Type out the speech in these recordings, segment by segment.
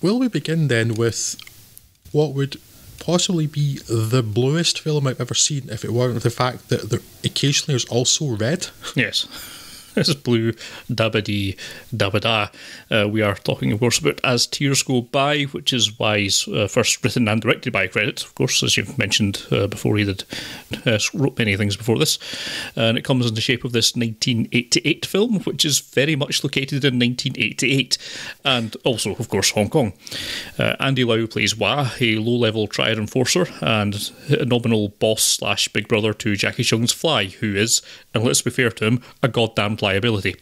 Will we begin then with what would possibly be the bluest film I've ever seen if it weren't for the fact that there occasionally is also red? Yes. This is blue, dabba-dee, dabba-da. We are talking, of course, about As Tears Go By, which is Y's first written and directed by credit, of course, as you've mentioned before. He did wrote many things before this. And it comes in the shape of this 1988 film, which is very much located in 1988, and also, of course, Hong Kong. Andy Lau plays Wah, a low-level triad enforcer and a nominal boss/big brother to Jackie Cheung's Fly, who is, and let's be fair to him, a goddamned liability.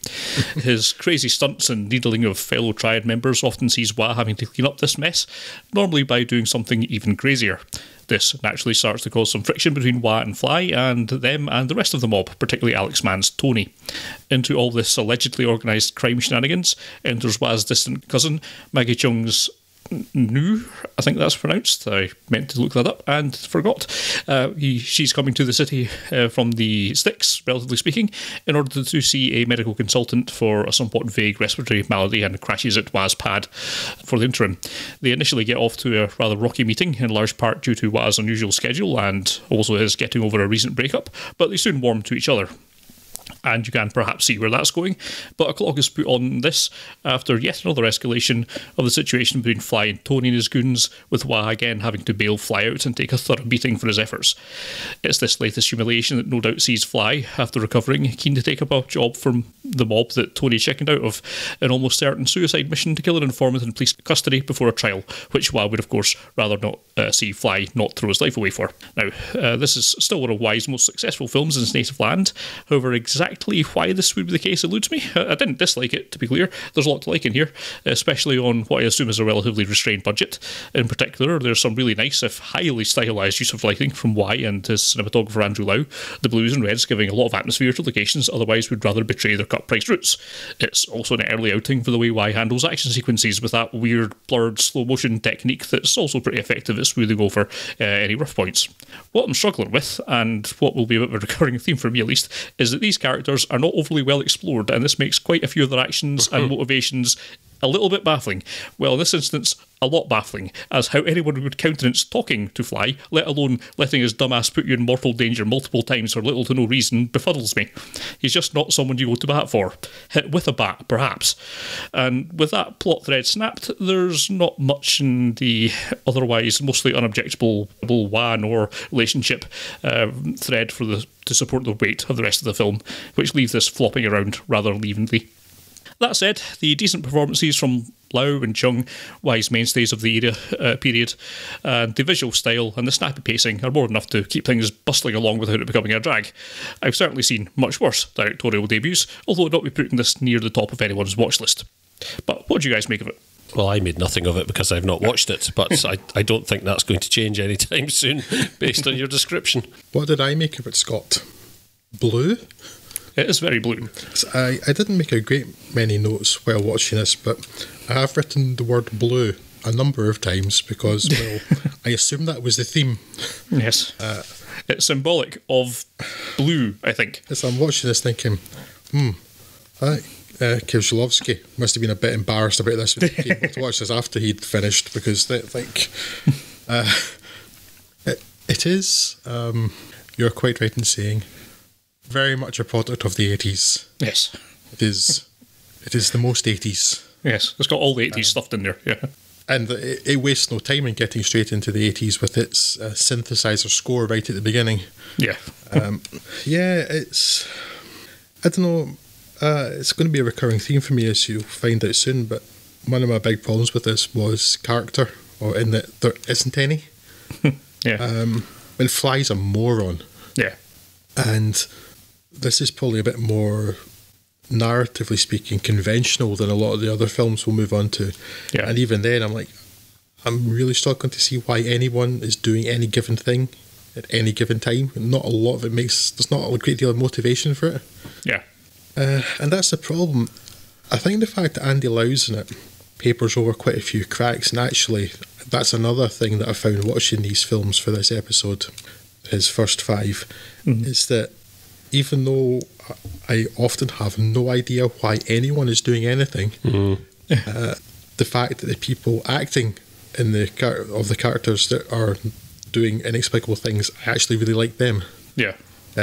His crazy stunts and needling of fellow triad members often sees Wah having to clean up this mess, normally by doing something even crazier. This naturally starts to cause some friction between Wah and Fly, and them and the rest of the mob, particularly Alex Mann's Tony. Into all this allegedly organised crime shenanigans enters Wah's distant cousin, Maggie Cheung's Nu, I think that's pronounced. I meant to look that up and forgot. She's coming to the city from the sticks, relatively speaking, in order to see a medical consultant for a somewhat vague respiratory malady, and crashes at Wah's pad for the interim. They initially get off to a rather rocky meeting, in large part due to Wah's unusual schedule and also his getting over a recent breakup, but they soon warm to each other. And you can perhaps see where that's going. But a clock is put on this after yet another escalation of the situation between Fly and Tony and his goons, with Wah again having to bail Fly out and take a thorough beating for his efforts. It's this latest humiliation that no doubt sees Fly, after recovering, keen to take up a job from the mob that Tony chickened out of, an almost certain suicide mission to kill an informant in police custody before a trial, which Wah would of course rather not see Fly not throw his life away for. Now, this is still one of Y's most successful films in his native land. However, exactly why this would be the case eludes me. I didn't dislike it, to be clear. There's a lot to like in here, especially on what I assume is a relatively restrained budget. In particular, there's some really nice, if highly stylised, use of lighting from Y and his cinematographer Andrew Lau, the blues and reds giving a lot of atmosphere to locations otherwise would rather betray their cut-price roots. It's also an early outing for the way Y handles action sequences with that weird, blurred, slow-motion technique that's also pretty effective at smoothing over any rough points. What I'm struggling with, and what will be a bit of a recurring theme for me at least, is that these characters are not overly well explored, and this makes quite a few of their actions and motivations a little bit baffling. Well, in this instance, a lot baffling, as how anyone would countenance talking to Fly, let alone letting his dumbass put you in mortal danger multiple times for little to no reason, befuddles me. He's just not someone you go to bat for. Hit with a bat, perhaps. And with that plot thread snapped, there's not much in the otherwise mostly unobjectable Wah nor relationship thread to support the weight of the rest of the film, which leaves this flopping around rather evenly. That said, the decent performances from Lau and Cheung, Y's mainstays of the era period, and the visual style and the snappy pacing are more than enough to keep things bustling along without it becoming a drag. I've certainly seen much worse directorial debuts, although I'd not be putting this near the top of anyone's watch list. But what do you guys make of it? Well, I made nothing of it because I've not watched it, but I don't think that's going to change anytime soon, based on your description. What did I make of it, Scott? Blue? It is very blue. I didn't make a great many notes while watching this, but I have written the word blue a number of times because, well, I assume that was the theme. Yes. It's symbolic of blue, I think. As I'm watching this thinking, Kieślowski must have been a bit embarrassed about this when he came to watch this after he'd finished, because it is, you're quite right in saying, very much a product of the 80s. Yes. It is the most 80s. Yes, it's got all the 80s stuffed in there, yeah. And it wastes no time in getting straight into the 80s with its synthesizer score right at the beginning. Yeah. It's... I don't know, it's going to be a recurring theme for me, as you'll find out soon, but one of my big problems with this was character, or in that there isn't any. Yeah. When Fly's a moron. Yeah. And this is probably a bit more, narratively speaking, conventional than a lot of the other films we'll move on to. Yeah. And even then, I'm really struggling to see why anyone is doing any given thing at any given time. Not a lot of it there's not a great deal of motivation for it. Yeah. And that's the problem. I think the fact that Andy Lau's in it papers over quite a few cracks, and actually, that's another thing that I found watching these films for this episode, his first 5, is that even though I often have no idea why anyone is doing anything, the fact that the people acting in the characters that are doing inexplicable things, I actually really like them. Yeah.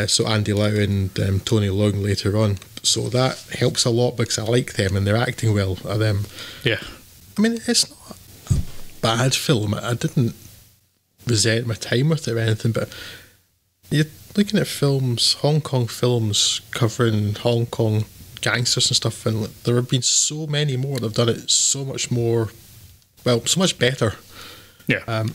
So Andy Lau and Tony Leung later on. So that helps a lot because I like them and they're acting well at them. Yeah. I mean, it's not a bad film. I didn't resent my time with it or anything, but you're looking at films, Hong Kong films covering Hong Kong gangsters and stuff, and there have been so many more that have done it so much more, well, so much better. Yeah.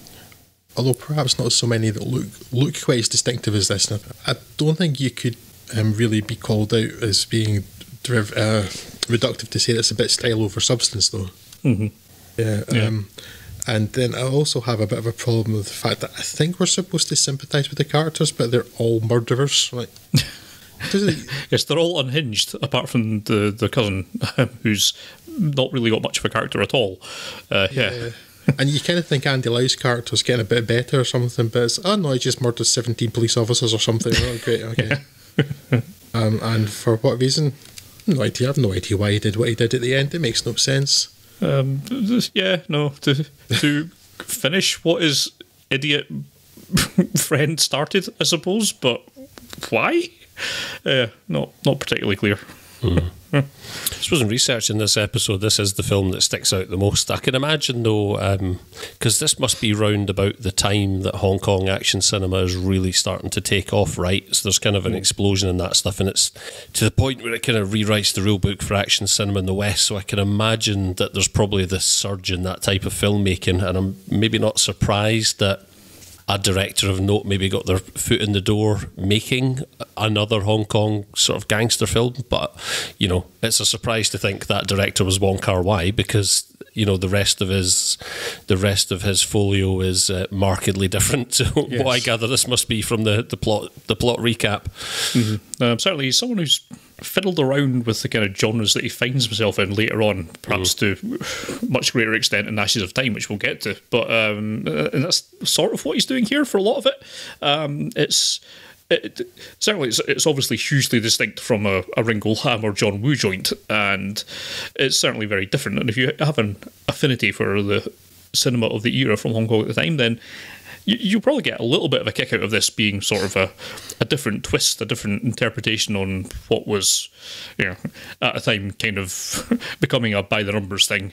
Although perhaps not so many that look quite as distinctive as this. I don't think you could really be called out as being reductive to say it's a bit style over substance, though. Mm-hmm. Yeah. And then I also have a bit of a problem with the fact that I think we're supposed to sympathise with the characters, but they're all murderers. Like, yes, they're all unhinged, apart from the cousin, who's not really got much of a character at all. Yeah. And you kind of think Andy Lau's character's getting a bit better or something, but it's, oh no, he just murdered 17 police officers or something. Oh, great, okay. Yeah. And for what reason? No idea. I have no idea why he did what he did at the end. It makes no sense. To finish what his idiot friend started, I suppose, but why? Not particularly clear. I suppose in researching this episode, this is the film that sticks out the most. I can imagine, though, because this must be round about the time that Hong Kong action cinema is really starting to take off, right? So there's kind of an explosion in that stuff, and it's to the point where it kind of rewrites the rule book for action cinema in the West. So I can imagine that there's probably this surge in that type of filmmaking, and I'm maybe not surprised that a director of note maybe got their foot in the door making another Hong Kong sort of gangster film, but you know, it's a surprise to think that director was Wong Kar-wai, because you know the rest of his folio is markedly different. So yes. What I gather, this must be from the plot recap. Mm-hmm. Certainly, he's someone who's fiddled around with the kind of genres that he finds himself in later on, perhaps to much greater extent in Ashes of Time, which we'll get to. But and that's sort of what he's doing here for a lot of it. Certainly, it's obviously hugely distinct from a Ringo Lam or John Woo joint, and it's certainly very different. And if you have an affinity for the cinema of the era from Hong Kong at the time, then you'll probably get a little bit of a kick out of this being sort of a different twist, a different interpretation on what was, you know, at a time kind of becoming a by-the-numbers thing.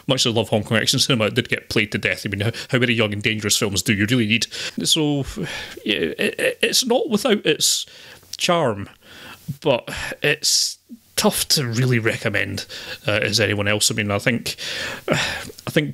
Much as I love Hong Kong action cinema, it did get played to death. I mean, how many Young and Dangerous films do you really need? So, yeah, it's not without its charm, but it's tough to really recommend as anyone else. I mean, I think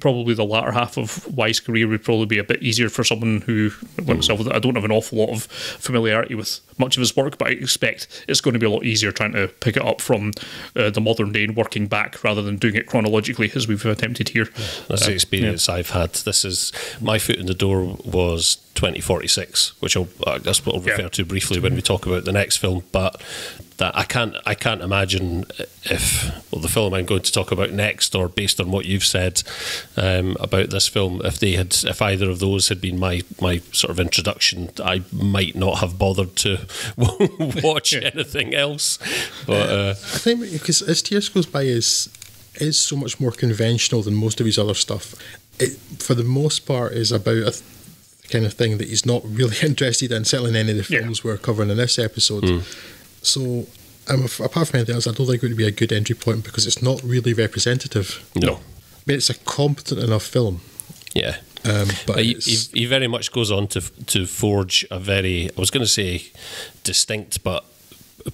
probably the latter half of Wai's career would probably be a bit easier for someone who, like myself, I don't have an awful lot of familiarity with much of his work, but I expect it's going to be a lot easier trying to pick it up from the modern day and working back rather than doing it chronologically as we've attempted here. That's the experience I've had. This is my foot in the door was 2046, which that's what I'll refer to briefly when we talk about the next film. But that I can't imagine if the film I'm going to talk about next, or based on what you've said about this film, if either of those had been my sort of introduction, I might not have bothered to watch anything else. But I think because As Tears Goes By is so much more conventional than most of his other stuff. It, for the most part, is about a kind of thing that he's not really interested in, certainly in any of the films we're covering in this episode. So, apart from anything else, I don't think it would be a good entry point because it's not really representative. No. I mean, it's a competent enough film. Yeah. But he very much goes on to forge a very, I was going to say distinct, but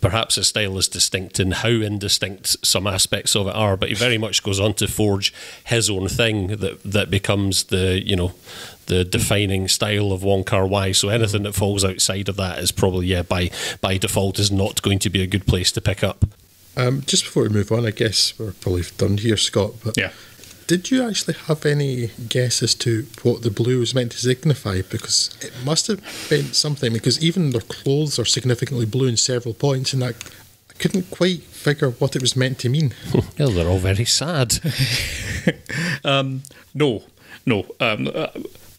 perhaps his style is distinct in how indistinct some aspects of it are, but he very much goes on to forge his own thing that becomes the defining style of Wong Kar-wai. So anything that falls outside of that is probably by default is not going to be a good place to pick up. Just before we move on, I guess we're probably done here, Scott, but did you actually have any guess as to what the blue was meant to signify? Because it must have been something, because even their clothes are significantly blue in several points, and I couldn't quite figure what it was meant to mean. Well, they're all very sad. No.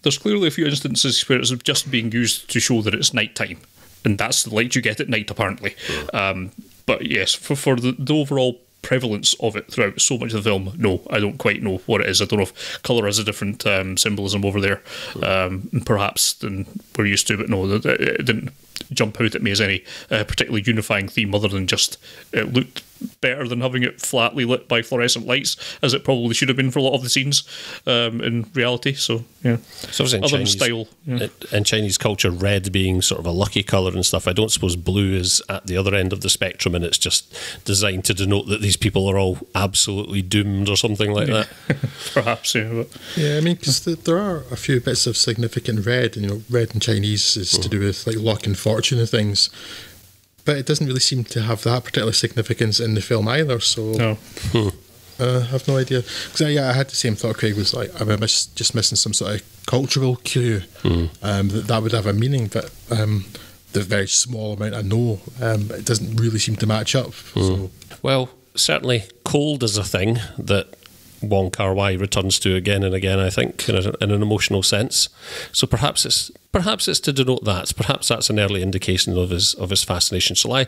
There's clearly a few instances where it's just being used to show that it's nighttime, and that's the light you get at night, apparently. But yes, for the overall prevalence of it throughout so much of the film, no, I don't quite know what it is. I don't know if colour has a different symbolism over there, perhaps, than we're used to, but no, it didn't jump out at me as any particularly unifying theme, other than just it looked better than having it flatly lit by fluorescent lights, as it probably should have been for a lot of the scenes in reality. So yeah, so in other Chinese, than style, yeah. In Chinese culture, red being sort of a lucky colour and stuff, I don't suppose blue is at the other end of the spectrum, and it's just designed to denote that these people are all absolutely doomed or something like that. Perhaps, yeah. But. Yeah, I mean, because there are a few bits of significant red, and red in Chinese is to do with like luck and fortune and things. But it doesn't really seem to have that particular significance in the film either, so No. I have no idea. Because I had the same thought. Craig was like, am I just missing some sort of cultural cue that would have a meaning, but the very small amount I know, it doesn't really seem to match up. So. Well, certainly cold is a thing that Wong Kar-wai returns to again and again, I think, in an emotional sense. So perhaps it's to denote that. Perhaps that's an early indication of his fascination. Shall I